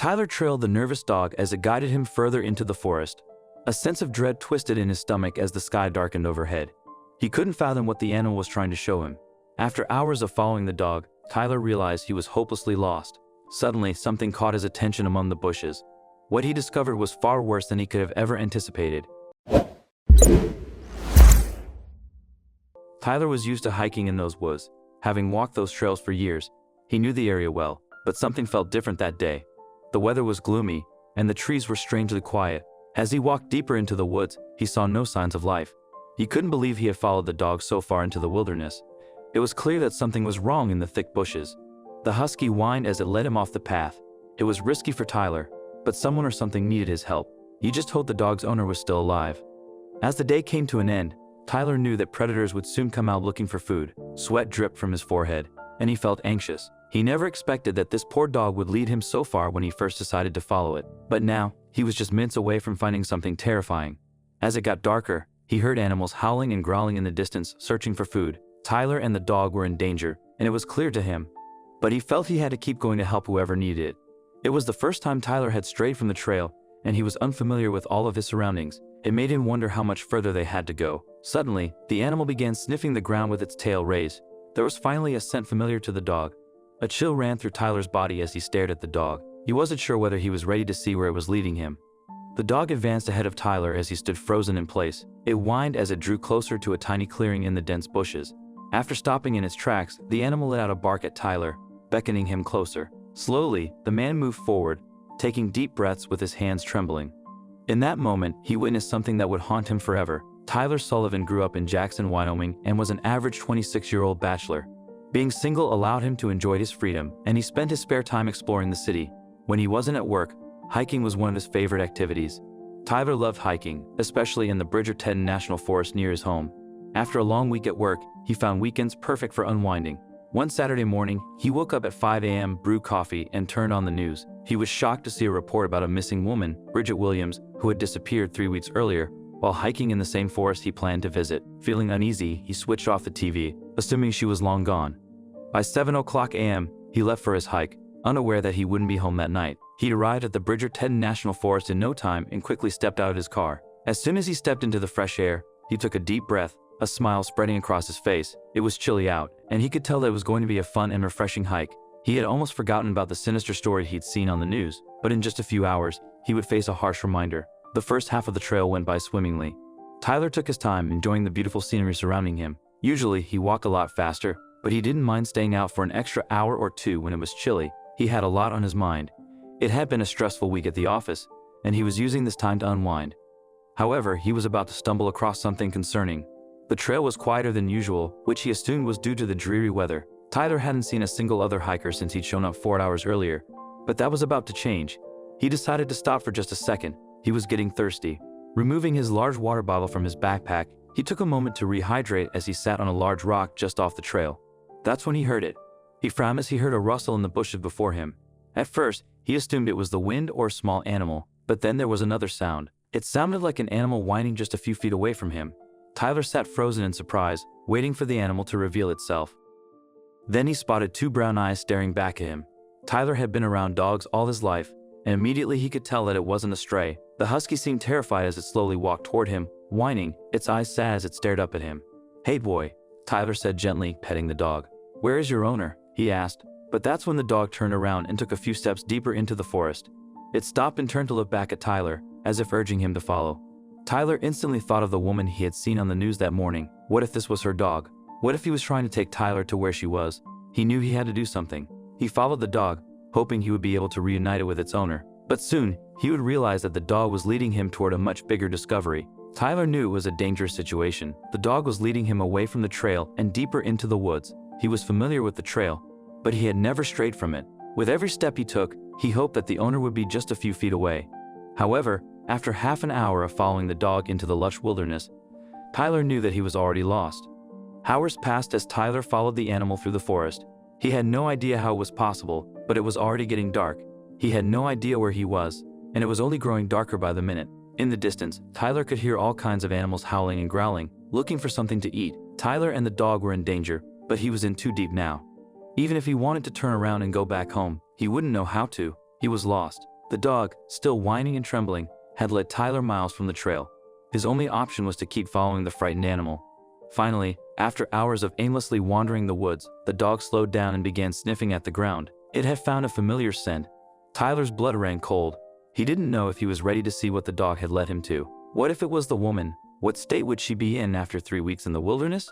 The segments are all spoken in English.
Tyler trailed the nervous dog as it guided him further into the forest. A sense of dread twisted in his stomach as the sky darkened overhead. He couldn't fathom what the animal was trying to show him. After hours of following the dog, Tyler realized he was hopelessly lost. Suddenly, something caught his attention among the bushes. What he discovered was far worse than he could have ever anticipated. Tyler was used to hiking in those woods. Having walked those trails for years, he knew the area well, but something felt different that day. The weather was gloomy, and the trees were strangely quiet. As he walked deeper into the woods, he saw no signs of life. He couldn't believe he had followed the dog so far into the wilderness. It was clear that something was wrong in the thick bushes. The husky whined as it led him off the path. It was risky for Tyler, but someone or something needed his help. He just hoped the dog's owner was still alive. As the day came to an end, Tyler knew that predators would soon come out looking for food. Sweat dripped from his forehead, and he felt anxious. He never expected that this poor dog would lead him so far when he first decided to follow it. But now, he was just minutes away from finding something terrifying. As it got darker, he heard animals howling and growling in the distance, searching for food. Tyler and the dog were in danger, and it was clear to him. But he felt he had to keep going to help whoever needed it. It was the first time Tyler had strayed from the trail, and he was unfamiliar with all of his surroundings. It made him wonder how much further they had to go. Suddenly, the animal began sniffing the ground with its tail raised. There was finally a scent familiar to the dog. A chill ran through Tyler's body as he stared at the dog. He wasn't sure whether he was ready to see where it was leading him. The dog advanced ahead of Tyler as he stood frozen in place. It whined as it drew closer to a tiny clearing in the dense bushes. After stopping in its tracks, the animal let out a bark at Tyler, beckoning him closer. Slowly, the man moved forward, taking deep breaths with his hands trembling. In that moment, he witnessed something that would haunt him forever. Tyler Sullivan grew up in Jackson, Wyoming, and was an average 26-year-old bachelor. Being single allowed him to enjoy his freedom, and he spent his spare time exploring the city. When he wasn't at work, hiking was one of his favorite activities. Tyler loved hiking, especially in the Bridger-Teton National Forest near his home. After a long week at work, he found weekends perfect for unwinding. One Saturday morning, he woke up at 5 a.m., brewed coffee, and turned on the news. He was shocked to see a report about a missing woman, Bridget Williams, who had disappeared 3 weeks earlier. While hiking in the same forest he planned to visit, feeling uneasy, he switched off the TV, assuming she was long gone. By 7:00 a.m., he left for his hike, unaware that he wouldn't be home that night. He arrived at the Bridger-Teton National Forest in no time and quickly stepped out of his car. As soon as he stepped into the fresh air, he took a deep breath, a smile spreading across his face. It was chilly out, and he could tell that it was going to be a fun and refreshing hike. He had almost forgotten about the sinister story he'd seen on the news, but in just a few hours, he would face a harsh reminder. The first half of the trail went by swimmingly. Tyler took his time, enjoying the beautiful scenery surrounding him. Usually, he walked a lot faster, but he didn't mind staying out for an extra hour or two when it was chilly. He had a lot on his mind. It had been a stressful week at the office, and he was using this time to unwind. However, he was about to stumble across something concerning. The trail was quieter than usual, which he assumed was due to the dreary weather. Tyler hadn't seen a single other hiker since he'd shown up 4 hours earlier, but that was about to change. He decided to stop for just a second. He was getting thirsty. Removing his large water bottle from his backpack, he took a moment to rehydrate as he sat on a large rock just off the trail. That's when he heard it. He frowned as he heard a rustle in the bushes before him. At first, he assumed it was the wind or a small animal, but then there was another sound. It sounded like an animal whining just a few feet away from him. Tyler sat frozen in surprise, waiting for the animal to reveal itself. Then he spotted two brown eyes staring back at him. Tyler had been around dogs all his life, and immediately he could tell that it wasn't a stray. The husky seemed terrified as it slowly walked toward him, whining, its eyes sad as it stared up at him. "Hey boy," Tyler said gently, petting the dog. "Where is your owner?" he asked. But that's when the dog turned around and took a few steps deeper into the forest. It stopped and turned to look back at Tyler, as if urging him to follow. Tyler instantly thought of the woman he had seen on the news that morning. What if this was her dog? What if he was trying to take Tyler to where she was? He knew he had to do something. He followed the dog, hoping he would be able to reunite it with its owner. But soon, he would realize that the dog was leading him toward a much bigger discovery. Tyler knew it was a dangerous situation. The dog was leading him away from the trail and deeper into the woods. He was familiar with the trail, but he had never strayed from it. With every step he took, he hoped that the owner would be just a few feet away. However, after half an hour of following the dog into the lush wilderness, Tyler knew that he was already lost. Hours passed as Tyler followed the animal through the forest. He had no idea how it was possible, but it was already getting dark. He had no idea where he was, and it was only growing darker by the minute. In the distance, Tyler could hear all kinds of animals howling and growling, looking for something to eat. Tyler and the dog were in danger, but he was in too deep now. Even if he wanted to turn around and go back home, he wouldn't know how to. He was lost. The dog, still whining and trembling, had led Tyler miles from the trail. His only option was to keep following the frightened animal. Finally, after hours of aimlessly wandering the woods, the dog slowed down and began sniffing at the ground. It had found a familiar scent. Tyler's blood ran cold. He didn't know if he was ready to see what the dog had led him to. What if it was the woman? What state would she be in after 3 weeks in the wilderness?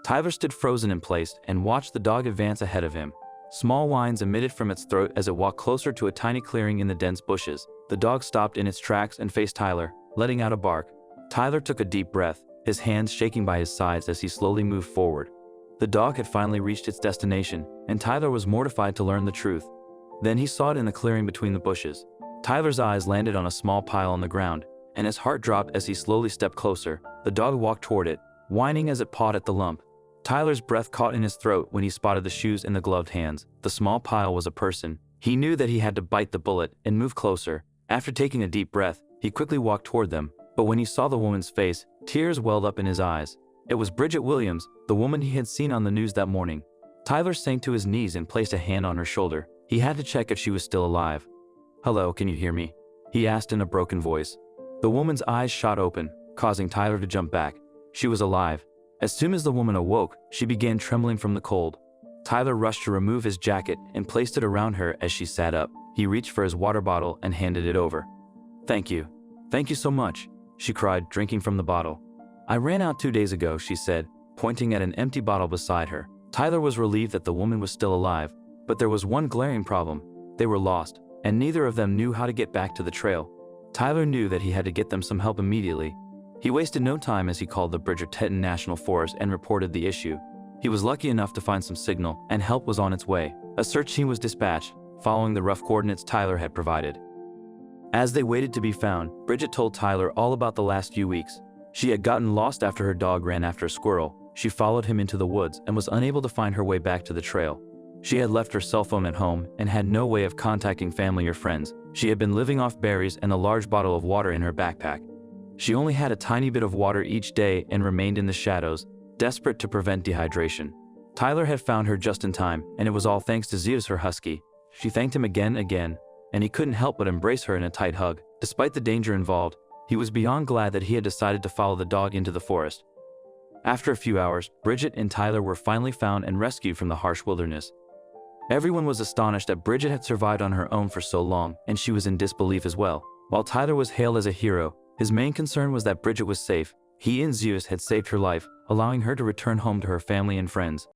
Tyler stood frozen in place and watched the dog advance ahead of him. Small whines emitted from its throat as it walked closer to a tiny clearing in the dense bushes. The dog stopped in its tracks and faced Tyler, letting out a bark. Tyler took a deep breath, his hands shaking by his sides as he slowly moved forward. The dog had finally reached its destination, and Tyler was mortified to learn the truth. Then he saw it in the clearing between the bushes. Tyler's eyes landed on a small pile on the ground, and his heart dropped as he slowly stepped closer. The dog walked toward it, whining as it pawed at the lump. Tyler's breath caught in his throat when he spotted the shoes in the gloved hands. The small pile was a person. He knew that he had to bite the bullet and move closer. After taking a deep breath, he quickly walked toward them. But when he saw the woman's face, tears welled up in his eyes. It was Bridget Williams, the woman he had seen on the news that morning. Tyler sank to his knees and placed a hand on her shoulder. He had to check if she was still alive. "Hello, can you hear me?" he asked in a broken voice. The woman's eyes shot open, causing Tyler to jump back. She was alive. As soon as the woman awoke, she began trembling from the cold. Tyler rushed to remove his jacket and placed it around her as she sat up. He reached for his water bottle and handed it over. "Thank you. Thank you so much," she cried, drinking from the bottle. "I ran out 2 days ago," she said, pointing at an empty bottle beside her. Tyler was relieved that the woman was still alive, but there was one glaring problem. They were lost, and neither of them knew how to get back to the trail. Tyler knew that he had to get them some help immediately. He wasted no time as he called the Bridgerton National Forest and reported the issue. He was lucky enough to find some signal, and help was on its way. A search team was dispatched, following the rough coordinates Tyler had provided. As they waited to be found, Bridget told Tyler all about the last few weeks. She had gotten lost after her dog ran after a squirrel. She followed him into the woods and was unable to find her way back to the trail. She had left her cell phone at home and had no way of contacting family or friends. She had been living off berries and a large bottle of water in her backpack. She only had a tiny bit of water each day and remained in the shadows, desperate to prevent dehydration. Tyler had found her just in time, and it was all thanks to Zeus, her husky. She thanked him again and again, and he couldn't help but embrace her in a tight hug. Despite the danger involved, he was beyond glad that he had decided to follow the dog into the forest. After a few hours, Bridget and Tyler were finally found and rescued from the harsh wilderness. Everyone was astonished that Bridget had survived on her own for so long, and she was in disbelief as well. While Tyler was hailed as a hero, his main concern was that Bridget was safe. He and Zeus had saved her life, allowing her to return home to her family and friends.